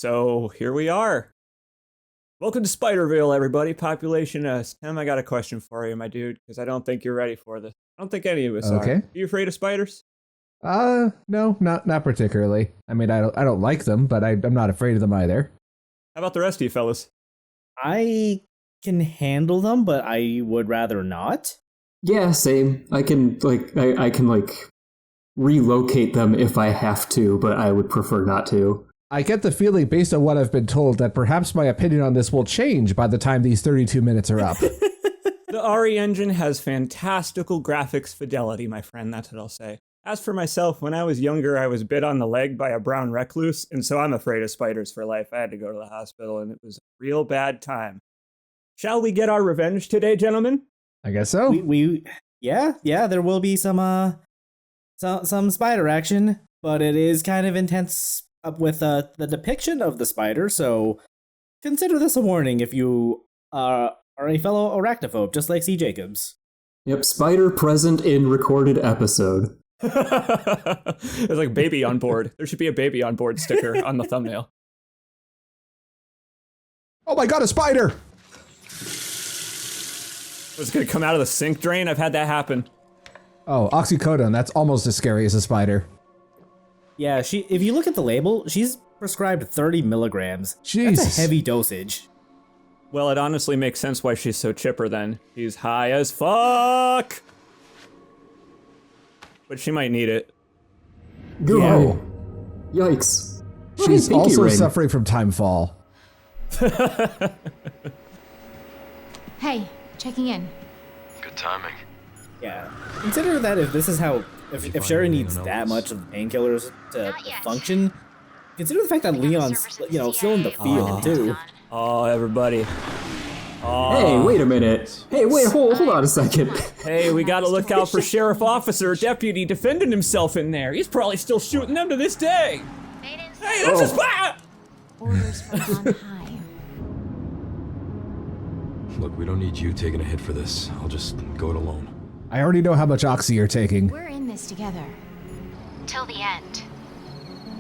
So here we are. Welcome to Spiderville, everybody. Population Tim, I got a question for you, my dude, because I don't think you're ready for this. I don't think any of us are. Okay. Are you afraid of spiders? No, not particularly. I mean, I don't like them, but I'm not afraid of them either. How about the rest of you fellas? I can handle them, but I would rather not. Yeah, same. I can relocate them if I have to, but I would prefer not to. I get the feeling, based on what I've been told, that perhaps my opinion on this will change by the time these 32 minutes are up. The RE engine has fantastical graphics fidelity, my friend, that's what I'll say. As for myself, when I was younger, I was bit on the leg by a brown recluse, and so I'm afraid of spiders for life. I had to go to the hospital, and it was a real bad time. Shall we get our revenge today, gentlemen? I guess so. Yeah, there will be some spider action, but it is kind of intense with the depiction of the spider, so consider this a warning if you are a fellow arachnophobe, just like C. Jacobs. Yep, spider present in recorded episode. There's like baby on board. There should be a baby on board sticker on the thumbnail. Oh my god, a spider! Was it gonna come out of the sink drain? I've had that happen. Oh, oxycodone, that's almost as scary as a spider. Yeah, if you look at the label, she's prescribed 30 milligrams. Jesus. That's a heavy dosage. Well, it honestly makes sense why she's so chipper then. She's high as fuck! But she might need it. Go! Yeah. Yikes. She's Pinky also ring. suffering from time fall. Hey, checking in. Good timing. Yeah. Consider that if this is how, if Sherry needs that much of the painkillers to Not yet. function, consider the fact that Leon's, still in the field too. Oh, everybody. Oh. Hey, wait a minute. Hey, wait, hold on a second. Hey, we gotta look out for Sheriff Officer Deputy defending himself in there. He's probably still shooting them to this day. Hey, that's a spot! Orders from on high. Look, we don't need you taking a hit for this. I'll just go it alone. I already know how much oxy you're taking. We're in this together. Till the end.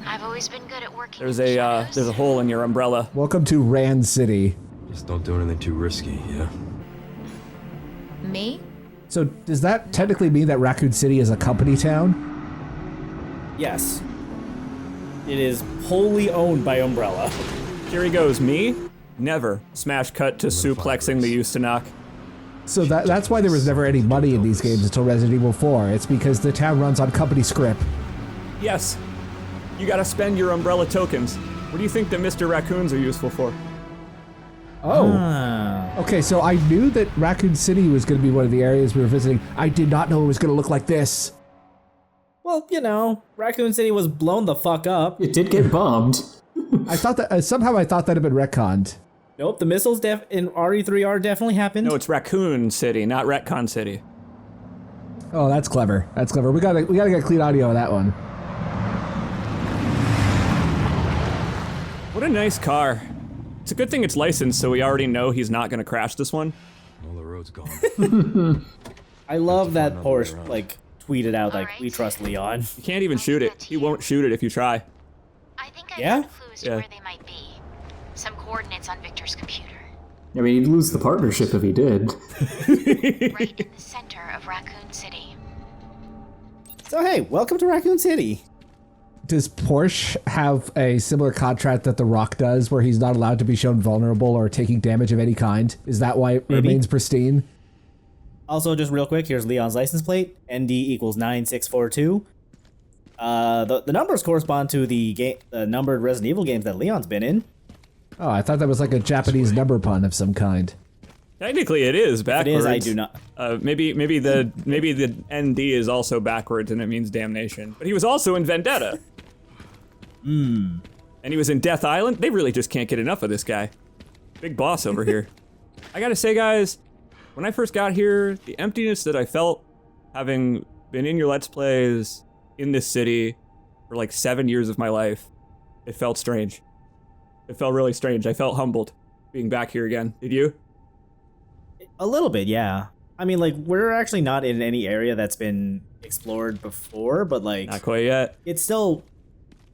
I've always been good at working. There's in the a shadows. there's a hole in your umbrella. Welcome to Rand City. Just don't do anything too risky, yeah? Me? So does that technically mean that Raccoon City is a company town? Yes. It is wholly owned by Umbrella. Here he goes. Me? Never. Smash cut to suplexing the Ustanok. So that's why there was never any money in these games until Resident Evil 4. It's because the town runs on company script. Yes. You gotta spend your umbrella tokens. What do you think that Mr. Raccoons are useful for? Oh. Ah. Okay, so I knew that Raccoon City was going to be one of the areas we were visiting. I did not know it was going to look like this. Well, Raccoon City was blown the fuck up. It did get bombed. I thought that somehow I thought that had been retconned. Nope, the missiles in RE3R definitely happened. No, it's Raccoon City, not Retcon City. Oh, that's clever. That's clever. We gotta get clean audio of that one. What a nice car. It's a good thing it's licensed, so we already know he's not gonna crash this one. All the road's gone. I love that Porsche, tweeted out, we trust Leon. You can't even shoot it. He won't shoot it if you try. I think I Yeah? found clues Yeah. to where they might be. Some coordinates on Victor's computer. I mean, he'd lose the partnership if he did. Right in the center of Raccoon City. So hey, welcome to Raccoon City. Does Porsche have a similar contract that The Rock does, where he's not allowed to be shown vulnerable or taking damage of any kind? Is that why it Maybe. remains pristine? Also, just real quick, here's Leon's license plate, ND equals 9642. The numbers correspond to the numbered Resident Evil games that Leon's been in. Oh, I thought that was like a Japanese number pun of some kind. Technically, it is If it backwards. is, I do not. Maybe the ND is also backwards and it means damnation. But he was also in Vendetta. And he was in Death Island. They really just can't get enough of this guy. Big boss over here. I gotta say, guys, when I first got here, the emptiness that I felt having been in your Let's Plays in this city for like 7 years of my life, it felt strange. It felt really strange. I felt humbled being back here again. Did you? A little bit, yeah. I mean, we're actually not in any area that's been explored before, but Not quite yet. it's still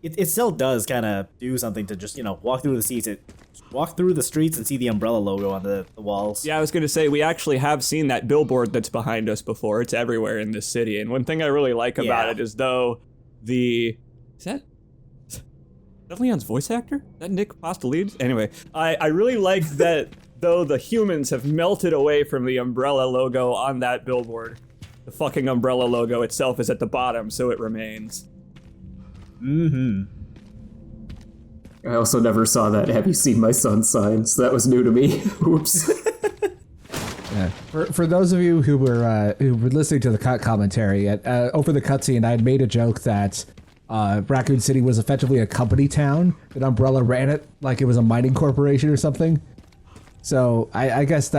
it still does kind of do something to just, walk through the streets and see the Umbrella logo on the walls. Yeah, I was gonna say, we actually have seen that billboard that's behind us before. It's everywhere in this city. And one thing I really like about it is though is that Leon's voice actor? Is that Nick Postolides? Anyway, I really like that though the humans have melted away from the Umbrella logo on that billboard. The fucking Umbrella logo itself is at the bottom, so it remains. Mm-hmm. I also never saw that "Have you seen my son" sign, so that was new to me. Oops. Yeah. For those of you who were listening to the cut commentary, over the cutscene, I had made a joke that Raccoon City was effectively a company town, that Umbrella ran it like it was a mining corporation or something. So I guess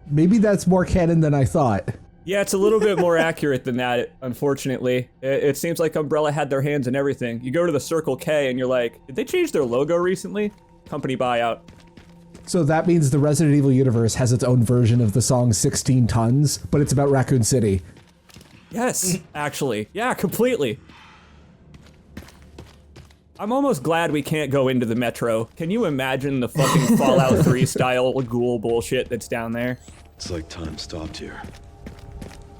maybe that's more canon than I thought. Yeah, it's a little bit more accurate than that, unfortunately. It seems like Umbrella had their hands in everything. You go to the Circle K and you're like, did they change their logo recently? Company buyout. So that means the Resident Evil universe has its own version of the song 16 Tons, but it's about Raccoon City. Yes, actually. Yeah, completely. I'm almost glad we can't go into the metro. Can you imagine the fucking Fallout 3 style ghoul bullshit that's down there? It's like time stopped here.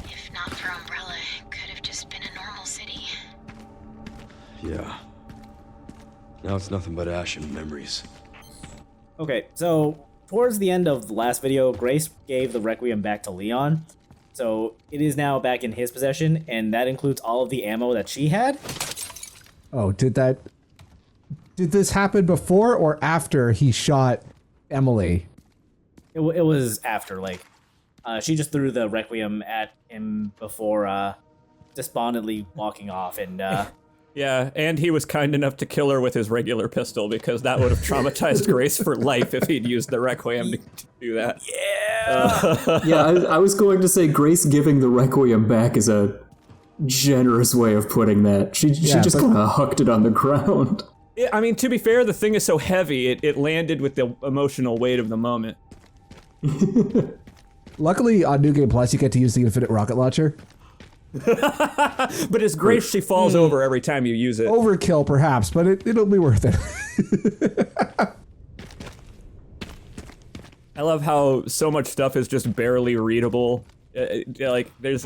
If not for Umbrella, it could have just been a normal city. Yeah. Now it's nothing but ash and memories. Okay, so towards the end of the last video, Grace gave the Requiem back to Leon. So it is now back in his possession, and that includes all of the ammo that she had. Oh, did this happen before or after he shot Emily? It was after, she just threw the Requiem at him before despondently walking off, and Yeah, and he was kind enough to kill her with his regular pistol because that would have traumatized Grace for life if he'd used the Requiem to do that. yeah. Yeah, I was going to say Grace giving the Requiem back is a generous way of putting that. She just kind of hucked it on the ground. I mean, to be fair, the thing is so heavy, it landed with the emotional weight of the moment. Luckily, on New Game Plus, you get to use the infinite rocket launcher. But as Grace, she falls over every time you use it. Overkill, perhaps, but it'll be worth it. I love how so much stuff is just barely readable. There's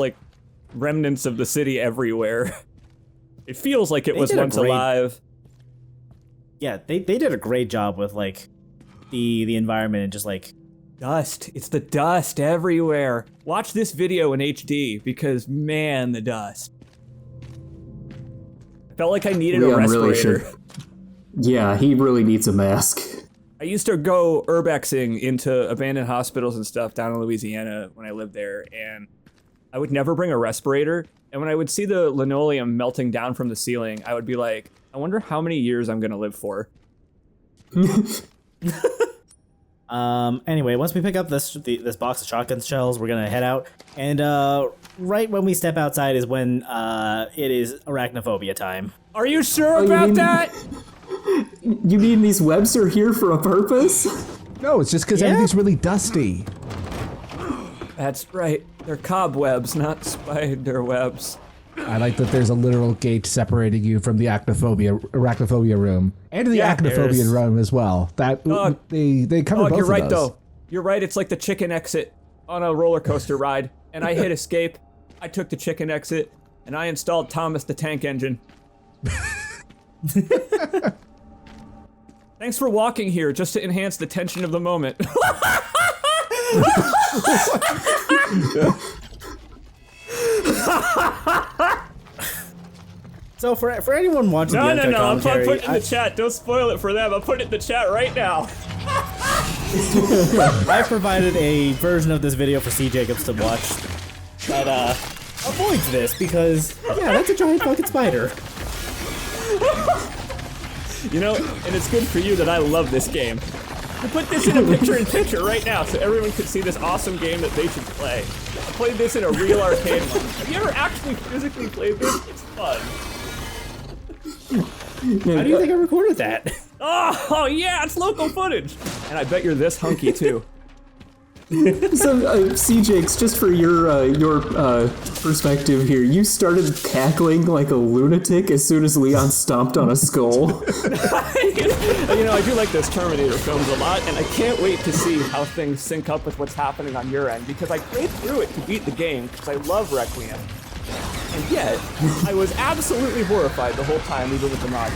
remnants of the city everywhere. It feels like it was once alive. Yeah, they did a great job with the environment and just Dust. It's the dust everywhere. Watch this video in HD because, man, the dust. I felt like I needed a respirator. Yeah, he really needs a mask. I used to go urbexing into abandoned hospitals and stuff down in Louisiana when I lived there, and I would never bring a respirator. And when I would see the linoleum melting down from the ceiling, I would be like, I wonder how many years I'm gonna live for. Anyway, once we pick up this box of shotgun shells, we're gonna head out, and right when we step outside is when it is arachnophobia time. Are you sure about that? You mean these webs are here for a purpose? No, it's just because everything's really dusty. That's right. They're cobwebs, not spider webs. I like that there's a literal gate separating you from the arachnophobia room. And the arachnophobia room as well. That they cover both you're right of those. though. You're right, it's like the chicken exit on a roller coaster ride. And I hit escape, I took the chicken exit, and I installed Thomas the Tank Engine. Thanks for walking here, just to enhance the tension of the moment. So for anyone watching the Uncut I'm commentary, putting it in the chat. Don't spoil it for them. I'm putting it in the chat right now. I provided a version of this video for C. Jacobs to watch that avoids this because that's a giant fucking spider. You know, and it's good for you that I love this game. I put this in a picture-in-picture right now so everyone can see this awesome game that they should play. I played this in a real arcade mode. Have you ever actually physically played this? It's fun. How do you think I recorded that? Oh yeah, it's local footage! And I bet you're this hunky too. So, CJX, just for your perspective here, you started cackling like a lunatic as soon as Leon stomped on a skull. I do like those Terminator films a lot, and I can't wait to see how things sync up with what's happening on your end, because I played through it to beat the game, because I love Requiem. And yet, I was absolutely horrified the whole time, even with the mod.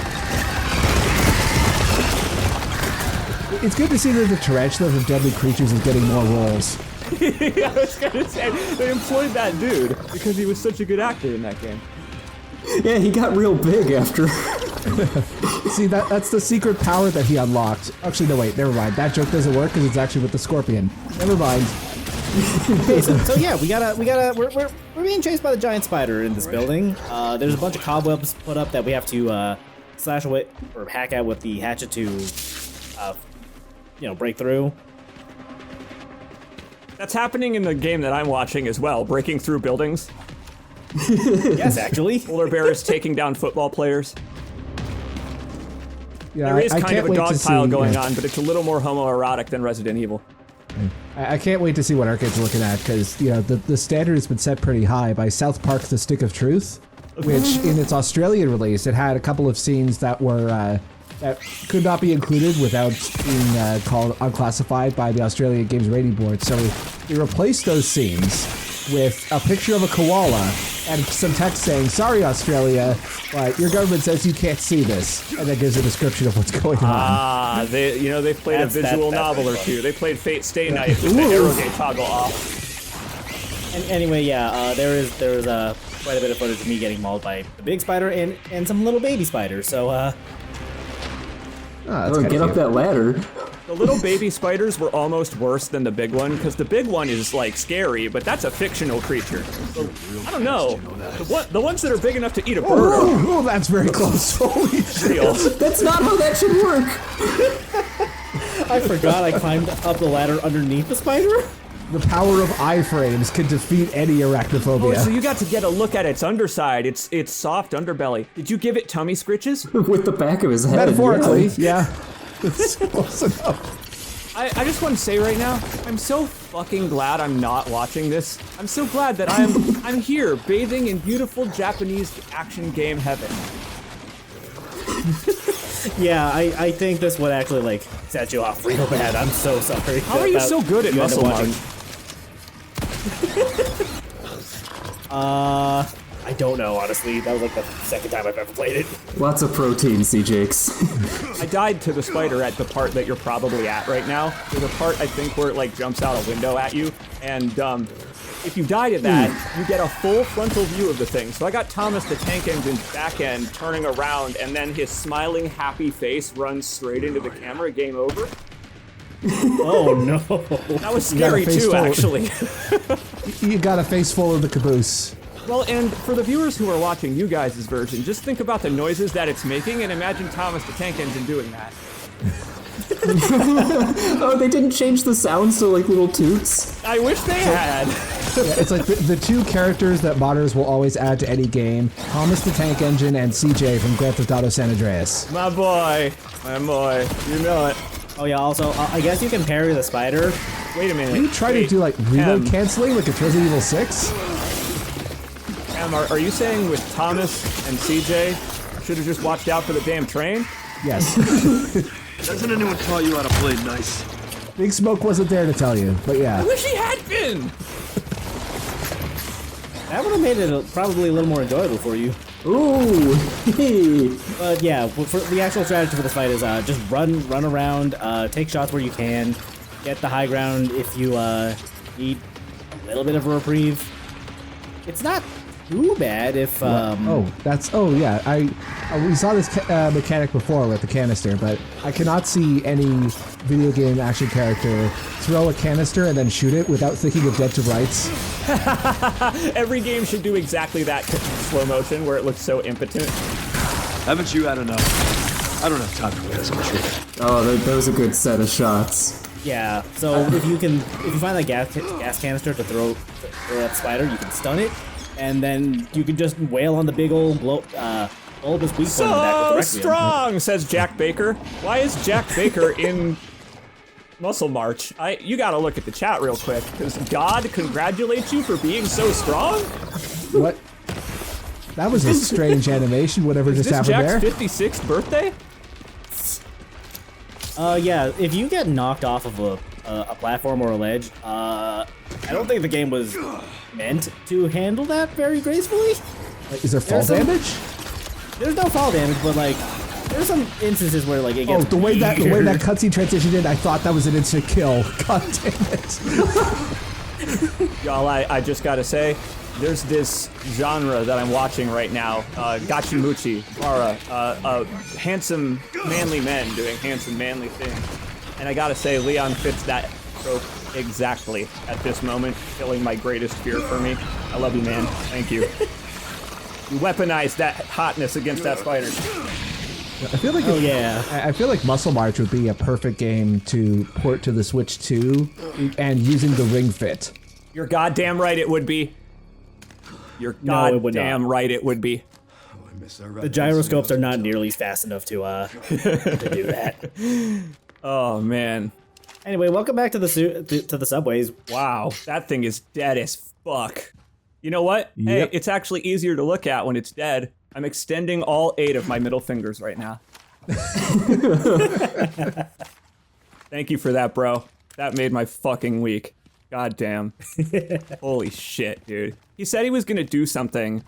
It's good to see that the Tarantula from Deadly Creatures is getting more roles. I was gonna say, they employed that dude because he was such a good actor in that game. Yeah, he got real big after. See, that's the secret power that he unlocked. Actually, no, wait, never mind. That joke doesn't work because it's actually with the Scorpion. Never mind. Okay, so yeah, we're being chased by the giant spider in this building. There's a bunch of cobwebs put up that we have to slash away or hack out with the hatchet to, break through. That's happening in the game that I'm watching as well, breaking through buildings. Yes, actually. Polar bears taking down football players. Yeah, There is I kind can't of a wait dog to pile see, going on, but it's a little more homoerotic than Resident Evil. I can't wait to see what Arcade's looking at, because the standard has been set pretty high by South Park: The Stick of Truth, which in its Australian release it had a couple of scenes that were that could not be included without being called unclassified by the Australian Games Rating Board. So we replaced those scenes with a picture of a koala and some text saying, "Sorry, Australia, but your government says you can't see this," and that gives a description of what's going on. They played a visual novel or two. They played Fate Stay Night with the Arrowgate toggle off. And anyway, there is quite a bit of footage of me getting mauled by the big spider and some little baby spiders. So Get up that ladder. The little baby spiders were almost worse than the big one, because the big one is like scary, but that's a fictional creature. So, I don't know. The ones that are big enough to eat a bird are Oh, that's very close. Holy shit. real. That's not how that should work. I forgot I climbed up the ladder underneath the spider. The power of iframes can defeat any arachnophobia. Oh, so you got to get a look at its underside, its soft underbelly. Did you give it tummy scritches? With the back of his head. Metaphorically, yeah. It's close enough. I just want to say right now, I'm so fucking glad I'm not watching this. I'm so glad that I'm here, bathing in beautiful Japanese action game heaven. Yeah, I think this would actually set you off real bad. I'm so sorry. How are you so good at muscle march? I don't know, honestly. That was the second time I've ever played it. Lots of protein, CJX. I died to the spider at the part that you're probably at right now. There's a part, I think, where it jumps out a window at you, and if you die to that, you get a full frontal view of the thing. So I got Thomas the Tank Engine's back end turning around, and then his smiling, happy face runs straight into the camera. Game over. Oh no. That was scary too, actually. You got a face full of the caboose. Well, and for the viewers who are watching you guys' version, just think about the noises that it's making and imagine Thomas the Tank Engine doing that. Oh, they didn't change the sounds to little toots? I wish they had. Yeah, it's like the two characters that modders will always add to any game, Thomas the Tank Engine and CJ from Grand Theft Auto San Andreas. My boy, you know it. Oh yeah, also, I guess you can parry the spider. Wait a minute. Can you try to do reload canceling like it's Resident Evil 6? Em, are you saying with Thomas and CJ, should have just watched out for the damn train? Yes. Hasn't anyone taught you how to play nice? Big Smoke wasn't there to tell you, but yeah. I wish he had been! That would have made it probably a little more enjoyable for you. Ooh. But yeah, for the actual strategy for this fight is just run around, take shots where you can, get the high ground if you need a little bit of a reprieve. It's not too bad if we saw this mechanic before with the canister, but I cannot see any video game action character throw a canister and then shoot it without thinking of Dead to Rights. Every game should do exactly that slow motion where it looks so impotent. Haven't you had enough? I don't have time for this. Oh, that was a good set of shots. Yeah, so if you find that gas canister to throw at the spider, you can stun it, and then you can just wail on the big old bulbous weak point in the back with the So Requiem. strong, says Jack Baker. Why is Jack Baker in Muscle March, you gotta look at the chat real quick, because God congratulates you for being so strong? What? That was a strange animation, whatever just Is this happened Jack's there. 56th birthday? Yeah, if you get knocked off of a platform or a ledge, I don't think the game was meant to handle that very gracefully. Is there fall damage? There's no fall damage, but like, there's some instances where like it Oh, gets the way that weird. cutscene transitioned in, I thought that was an instant kill. God damn it. Y'all, I just gotta say, there's this genre that I'm watching right now, gachimuchi, handsome, manly men doing handsome, manly things. And I gotta say, Leon fits that trope exactly at this moment, killing my greatest fear for me. I love you, man. Thank you. You weaponized that hotness against that spider. I feel like I feel like Muscle March would be a perfect game to port to the Switch 2 and using the Ring Fit. You're goddamn right it would be. You're No, it would goddamn not. right it would be. The gyroscopes are not nearly fast enough to do that. Oh man. Anyway, welcome back to the subways. Wow, that thing is dead as fuck. You know what? Hey, Yep. it's actually easier to look at when it's dead. I'm extending all 8 of my middle fingers right now. Thank you for that, bro. That made my fucking week. God damn. Holy shit, dude. He said he was gonna do something,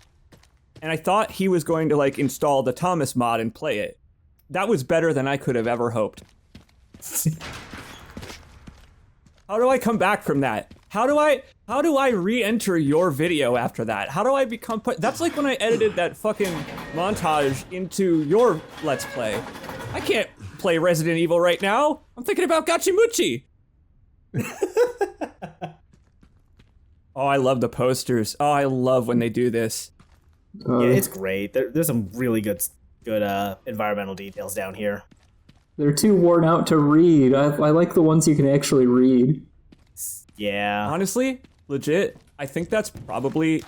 and I thought he was going to like install the Thomas mod and play it. That was better than I could have ever hoped. How do I come back from that? How do I re-enter your video after that? How do I become that's like when I edited that fucking montage into your Let's Play. I can't play Resident Evil right now. I'm thinking about Gachimuchi. Oh, I love the posters. Oh, I love when they do this. Yeah, it's great. There's some really good environmental details down here. They're too worn out to read. I like the ones you can actually read. Yeah. Honestly, legit, I think that's probably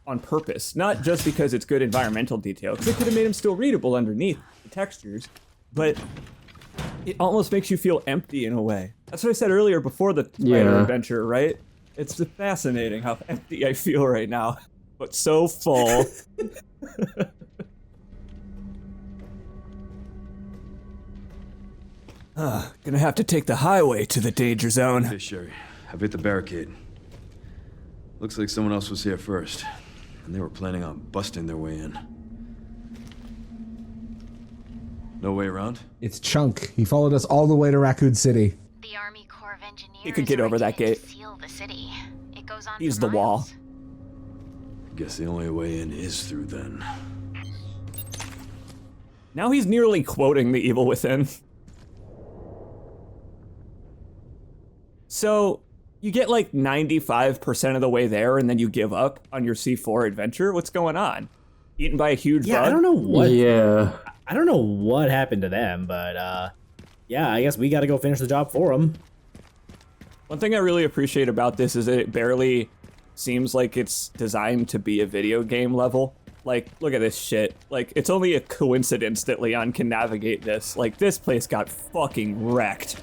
on purpose. Not just because it's good environmental detail, because it could have made them still readable underneath the textures, but it almost makes you feel empty in a way. That's what I said earlier before the spider adventure, right? It's just fascinating how empty I feel right now, but so full. Gonna have to take the highway to the danger zone. Hey, Sherry. I've hit the barricade. Looks like someone else was here first, and they were planning on busting their way in. No way around? It's Chunk. He followed us all the way to Raccoon City. The Army Corps of Engineers He could get over that recommend gate. to seal the city. It goes on He's for the wall. miles. Guess the only way in is through then. Now he's nearly quoting The Evil Within. So, you get like 95% of the way there and then you give up on your C4 adventure? What's going on? Eaten by a huge bug? I don't know what. Yeah. I don't know what happened to them, but yeah, I guess we got to go finish the job for them. One thing I really appreciate about this is that it barely seems like it's designed to be a video game level. Like, look at this shit. Like, it's only a coincidence that Leon can navigate this. Like, this place got fucking wrecked.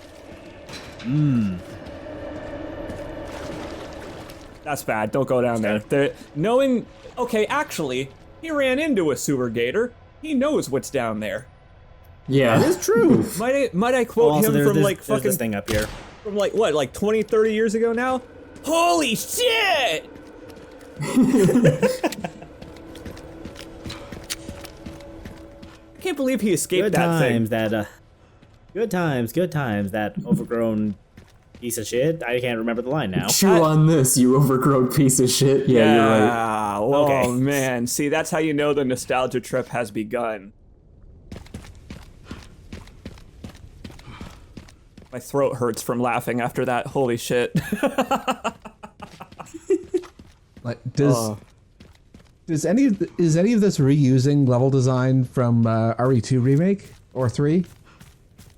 That's bad. Don't go down there. Okay, actually, he ran into a sewer gator. He knows what's down there. Yeah. It's true. Might I quote him from like there's fucking this thing up here. from like what, like 20, 30 years ago now? Holy shit! I can't believe he escaped Good that times, thing. good times, that overgrown piece of shit. I can't remember the line now. Chew on this, you overgrown piece of shit. Yeah, you're right. Yeah. Oh Okay. man. See, that's how you know the nostalgia trip has begun. My throat hurts from laughing after that. Holy shit. Like, is any of this reusing level design from RE2 remake or 3?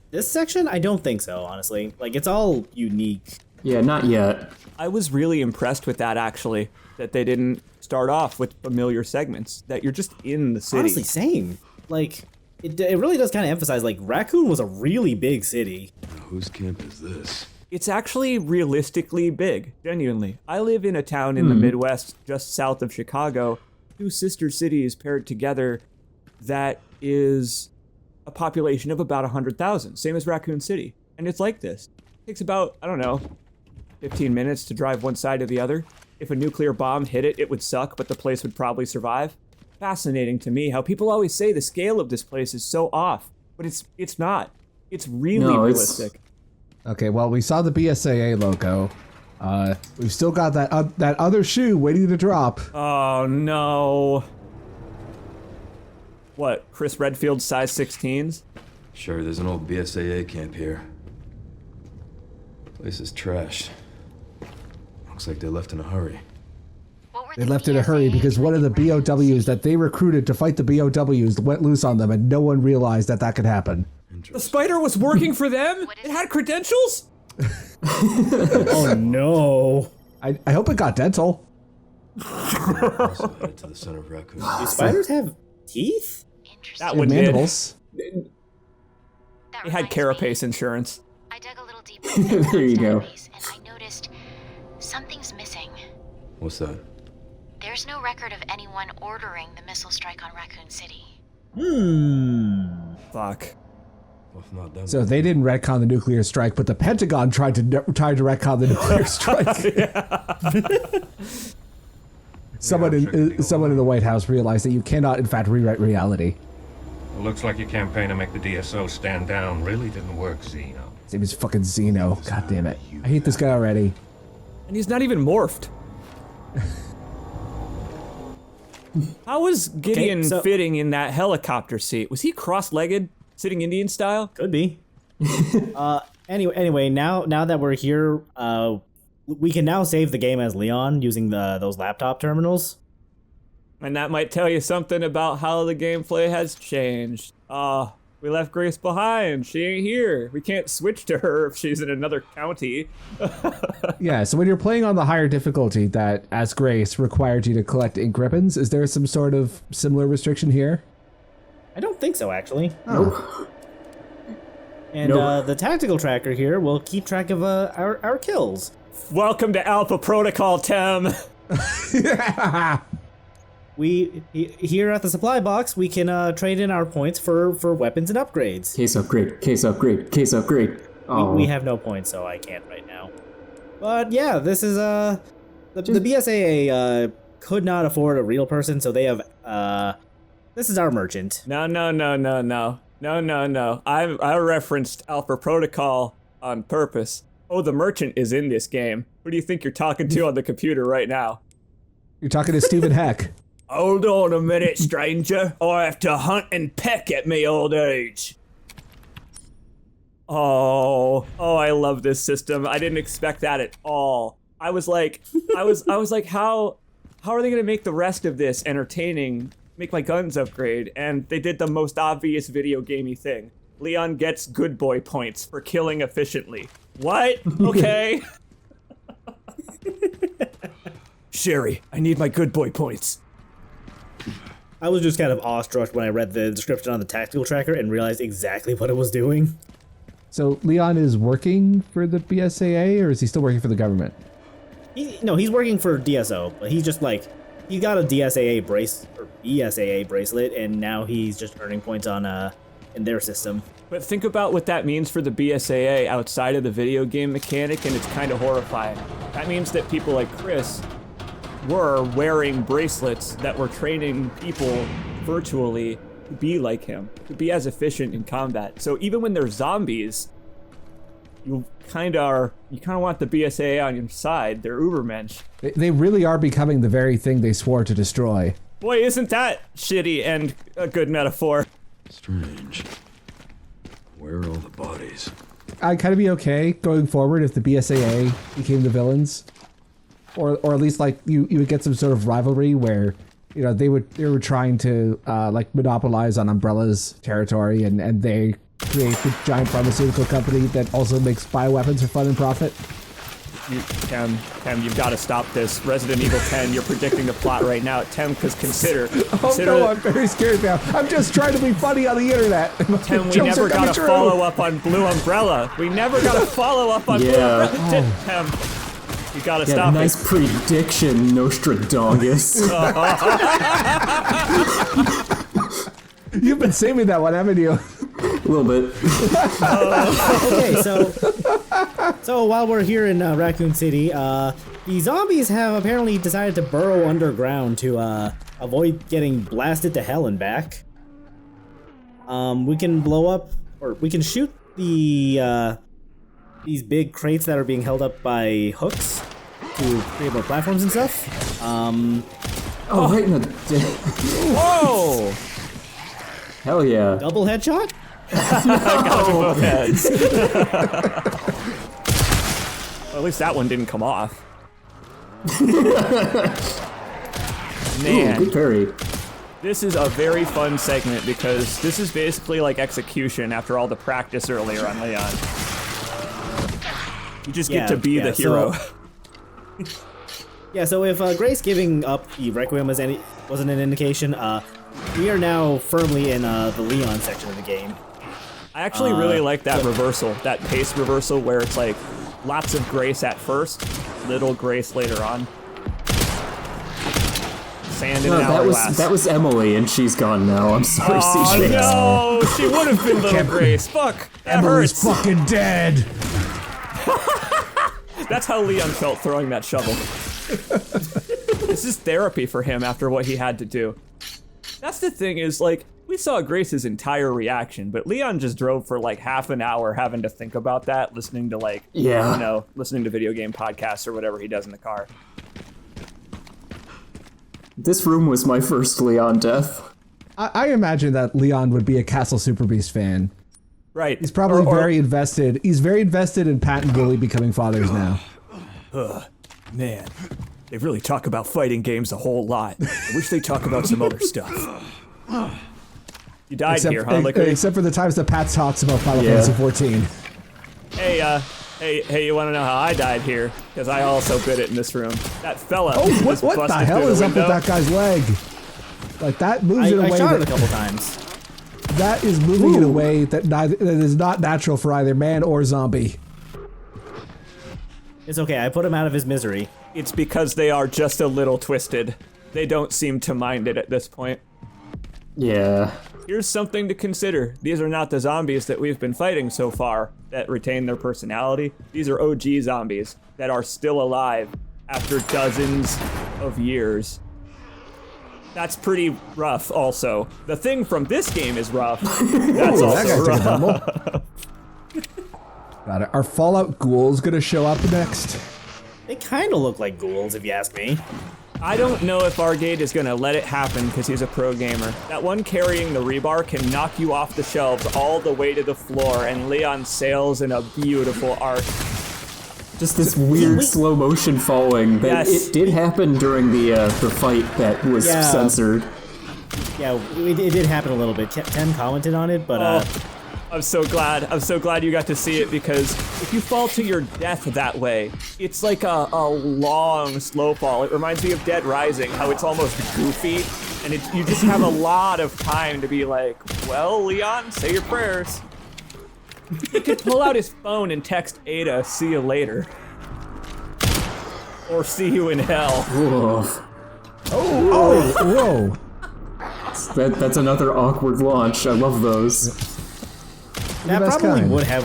This section, I don't think so, honestly. Like, it's all unique. Yeah, not yet. I was really impressed with that, actually, that they didn't start off with familiar segments, that you're just in the city. Honestly, same. Like, it really does kind of emphasize, like, Raccoon was a really big city. whose camp is this? It's actually realistically big, genuinely. I live in a town in the Midwest just south of Chicago, two sister cities paired together, that is a population of about 100,000, same as Raccoon City. And it's like this. It takes about, 15 minutes to drive one side to the other. If a nuclear bomb hit it, it would suck, but the place would probably survive. Fascinating to me how people always say the scale of this place is so off, but it's not. It's really realistic. Okay, well, we saw the BSAA logo. We've still got that other shoe waiting to drop. Oh no. What, Chris Redfield's size 16s? Sure, there's an old BSAA camp here. Place is trashed. Looks like they left in a hurry. They left in a hurry because one of the BOWs that they recruited to fight the BOWs went loose on them, and no one realized that could happen. The spider was working for them? It had credentials? Oh no. I hope it got dental. Also headed to the center of Raccoon. Do spiders have teeth? That one did. Mandibles. It had carapace insurance. I dug a little deeper into There you go. database, and I noticed something's missing. What's that? There's no record of anyone ordering the missile strike on Raccoon City. Fuck. Well, if not them. So they didn't retcon the nuclear strike, but the Pentagon tried to retcon the nuclear strike. Someone in the White House realized that you cannot, in fact, rewrite reality. It looks like your campaign to make the DSO stand down really didn't work, Zeno. His name is fucking Zeno. God damn it. I hate this guy already. And he's not even morphed. How was Gideon fitting in that helicopter seat? Was he cross-legged, sitting Indian style? Could be. Anyway, now that we're here, we can now save the game as Leon using those laptop terminals. And that might tell you something about how the gameplay has changed. We left Grace behind. She ain't here. We can't switch to her if she's in another county. Yeah, so when you're playing on the higher difficulty that, as Grace, required you to collect ink ribbons, is there some sort of similar restriction here? I don't think so, actually. Oh. And the tactical tracker here will keep track of our kills. Welcome to Alpha Protocol, Tem. We here at the supply box, we can trade in our points for weapons and upgrades. Case upgrade, case upgrade, case upgrade. Oh. We have no points, so I can't right now. But yeah, this is the BSAA could not afford a real person, so they have this is our merchant. No. I referenced Alpha Protocol on purpose. Oh, the merchant is in this game. Who do you think you're talking to on the computer right now? You're talking to Stephen Heck. Hold on a minute, stranger. I have to hunt and peck at me old age. Oh, I love this system. I didn't expect that at all. I was like, how are they gonna make the rest of this entertaining? Make my guns upgrade, and they did the most obvious video gamey thing. Leon gets good boy points for killing efficiently. What? Okay. Sherry, I need my good boy points. I was just kind of awestruck when I read the description on the tactical tracker and realized exactly what it was doing. So Leon is working for the BSAA, or is he still working for the government? He's working for DSO, but he's just like, he got a BSAA bracelet, and now he's just earning points on in their system. But think about what that means for the BSAA outside of the video game mechanic, and it's kind of horrifying. That means that people like Chris were wearing bracelets that were training people virtually to be like him, to be as efficient in combat. So even when they're zombies, you kind of want the BSAA on your side. They're Ubermensch. They really are becoming the very thing they swore to destroy. Boy, isn't that shitty and a good metaphor? Strange. Where are all the bodies? I'd kind of be okay going forward if the BSAA became the villains. Or at least like you would get some sort of rivalry where, you know, they were trying to like monopolize on Umbrella's territory, and they create the giant pharmaceutical company that also makes bioweapons for fun and profit. Tem, you've got to stop this. Resident Evil 10, you're predicting the plot right now. Tem, because consider no, I'm very scared now. I'm just trying to be funny on the internet. Tem, we never got a follow-up on Blue Umbrella. We never got a follow-up on Blue Umbrella. Tem, you got to stop nice prediction, Nostradamus. You've been saving that one, haven't you? A little bit. Okay, so while we're here in Raccoon City, the zombies have apparently decided to burrow underground to avoid getting blasted to hell and back. We can blow up, or we can shoot the these big crates that are being held up by hooks to create more platforms and stuff. Right in the... Whoa! Hell yeah. Double headshot? Both heads. Well, at least that one didn't come off. Man, Ooh, good parry. this is a very fun segment because this is basically like execution after all the practice earlier on Leon. You just get to be the hero. So if Grace giving up the Requiem wasn't an indication, we are now firmly in the Leon section of the game. I actually really like that reversal, that pace reversal where it's like lots of Grace at first, little Grace later on. Sand in an hourglass. That was Emily, and she's gone now. I'm sorry, CJ. No, she would have been little Grace. Fuck, that Emily's hurts. fucking dead. That's how Leon felt throwing that shovel. This is therapy for him after what he had to do. That's the thing is, like, we saw Grace's entire reaction, but Leon just drove for like half an hour having to think about that, listening to like, listening to video game podcasts or whatever he does in the car. This room was my first Leon death. I imagine that Leon would be a Castle Super Beast fan. Right. He's probably very invested. He's very invested in Pat and Billy becoming fathers now. Man, they really talk about fighting games a whole lot. I wish they talk about some other stuff. You died here, huh, Liquor? Except for the times that Pat talks about Final Fantasy 14. Hey, you wanna know how I died here? Because I also bit it in this room. That fella. What the hell is up with that guy's leg? Like, that moves in a way I shot it a couple times. That is moving in a way that is not natural for either man or zombie. It's okay, I put him out of his misery. It's because they are just a little twisted. They don't seem to mind it at this point. Yeah. Here's something to consider. These are not the zombies that we've been fighting so far that retain their personality. These are OG zombies that are still alive after dozens of years. That's pretty rough also. The thing from this game is rough. That's also rough. Got it. Are Fallout ghouls gonna show up next? They kind of look like ghouls, if you ask me. I don't know if Argate is gonna let it happen because he's a pro gamer. That one carrying the rebar can knock you off the shelves all the way to the floor, and Leon sails in a beautiful arc. Just this weird slow motion falling. But it did happen during the fight that was censored. Yeah, it did happen a little bit. Tem commented on it, but I'm so glad. I'm so glad you got to see it because if you fall to your death that way, it's like a long slow fall. It reminds me of Dead Rising, how it's almost goofy, and you just have a lot of time to be like, well, Leon, say your prayers. He could pull out his phone and text Ada, see you later. Or see you in hell. Whoa. Whoa. That's another awkward launch. I love those. that probably would have...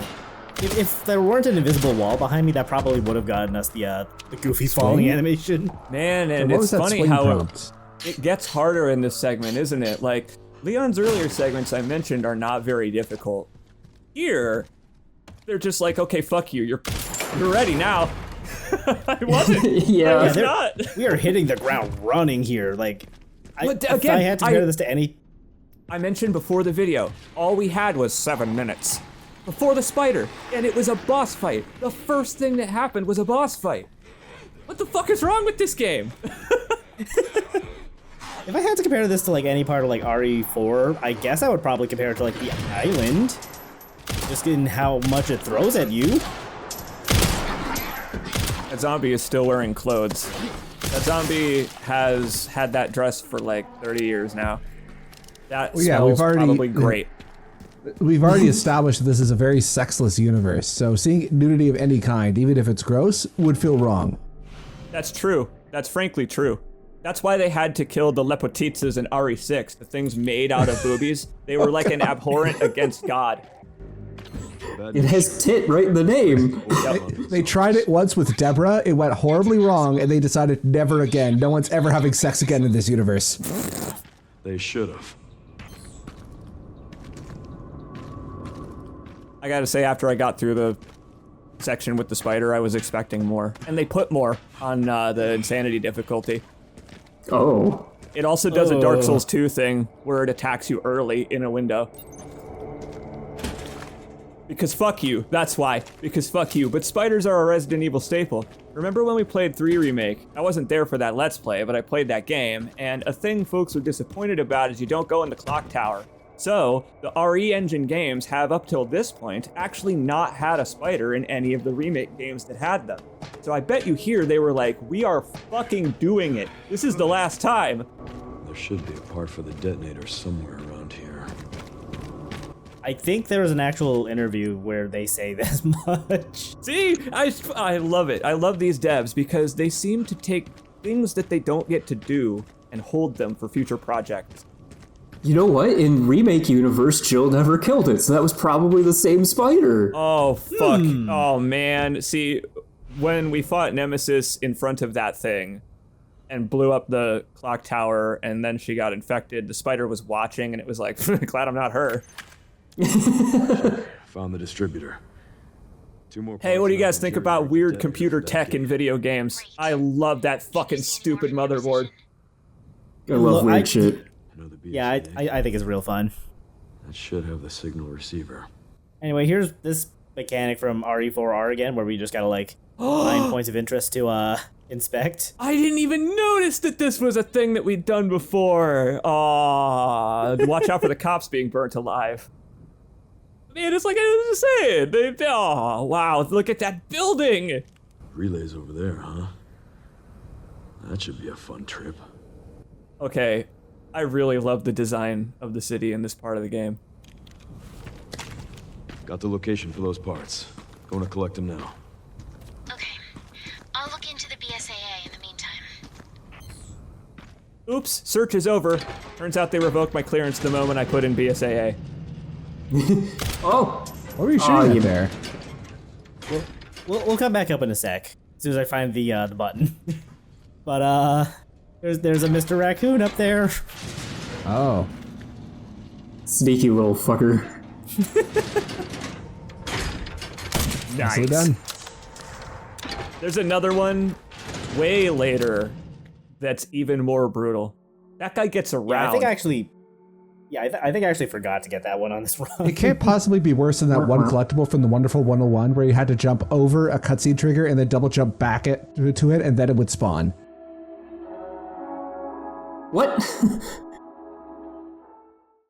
If there weren't an invisible wall behind me, that probably would have gotten us the goofy falling animation. Man, and it's funny how it gets harder in this segment, isn't it? Like, Leon's earlier segments I mentioned are not very difficult. Here, they're just like, okay, fuck you, you're ready now. I wasn't. Yeah. I was not. We are hitting the ground running here. Like, if I had to compare this to any... I mentioned before the video, all we had was 7 minutes. Before the spider, and it was a boss fight. The first thing that happened was a boss fight. What the fuck is wrong with this game? If I had to compare this to like any part of like RE4, I guess I would probably compare it to like the island. Just in how much it throws at you. That zombie is still wearing clothes. That zombie has had that dress for like 30 years now. That smells probably great. We've already established that this is a very sexless universe, so seeing nudity of any kind, even if it's gross, would feel wrong. That's true. That's frankly true. That's why they had to kill the Lepotitsas in RE6, the things made out of boobies. They were like an abhorrent against God. It has tit right in the name. They tried it once with Deborah, it went horribly wrong, and they decided never again. No one's ever having sex again in this universe. They should have. I gotta say, after I got through the section with the spider, I was expecting more. And they put more on the insanity difficulty. Oh. It also does a Dark Souls 2 thing where it attacks you early in a window. Because fuck you, that's why. Because fuck you, but spiders are a Resident Evil staple. Remember when we played 3 Remake? I wasn't there for that Let's Play, but I played that game, and a thing folks were disappointed about is you don't go in the clock tower. So, the RE Engine games have up till this point actually not had a spider in any of the Remake games that had them. So I bet you here they were like, we are fucking doing it. This is the last time. There should be a part for the detonator somewhere around here. I think there was an actual interview where they say this much. See, I love it. I love these devs because they seem to take things that they don't get to do and hold them for future projects. You know what? In Remake Universe, Jill never killed it, so that was probably the same spider. Oh, fuck. Oh, man. See, when we fought Nemesis in front of that thing and blew up the clock tower and then she got infected, the spider was watching and it was like, glad I'm not her. Found the distributor. 2 more. Hey, what do you guys think about weird computer tech in video games? I love that fucking stupid motherboard. I love weird shit. Yeah, I think it's real fun. That should have the signal receiver. Anyway, here's this mechanic from RE4R again, where we just gotta like find points of interest to inspect. I didn't even notice that this was a thing that we'd done before. Aw, watch out for the cops being burnt alive. Man, it's like I was just saying. Oh, wow, look at that building. Relay's over there, huh? That should be a fun trip. Okay, I really love the design of the city in this part of the game. Got the location for those parts. Going to collect them now. Okay. I'll look into the BSAA in the meantime. Oops, search is over. Turns out they revoked my clearance the moment I put in BSAA. Oh! What were you shooting at there? We'll come back up in a sec as soon as I find the button. But there's a Mr. Raccoon up there. Oh. Sneaky little fucker. Nicely done. There's another one way later that's even more brutal. That guy gets around. Yeah, I think I actually forgot to get that one on this run. It can't possibly be worse than that one collectible from the Wonderful 101 where you had to jump over a cutscene trigger and then double jump back to it and then it would spawn. What?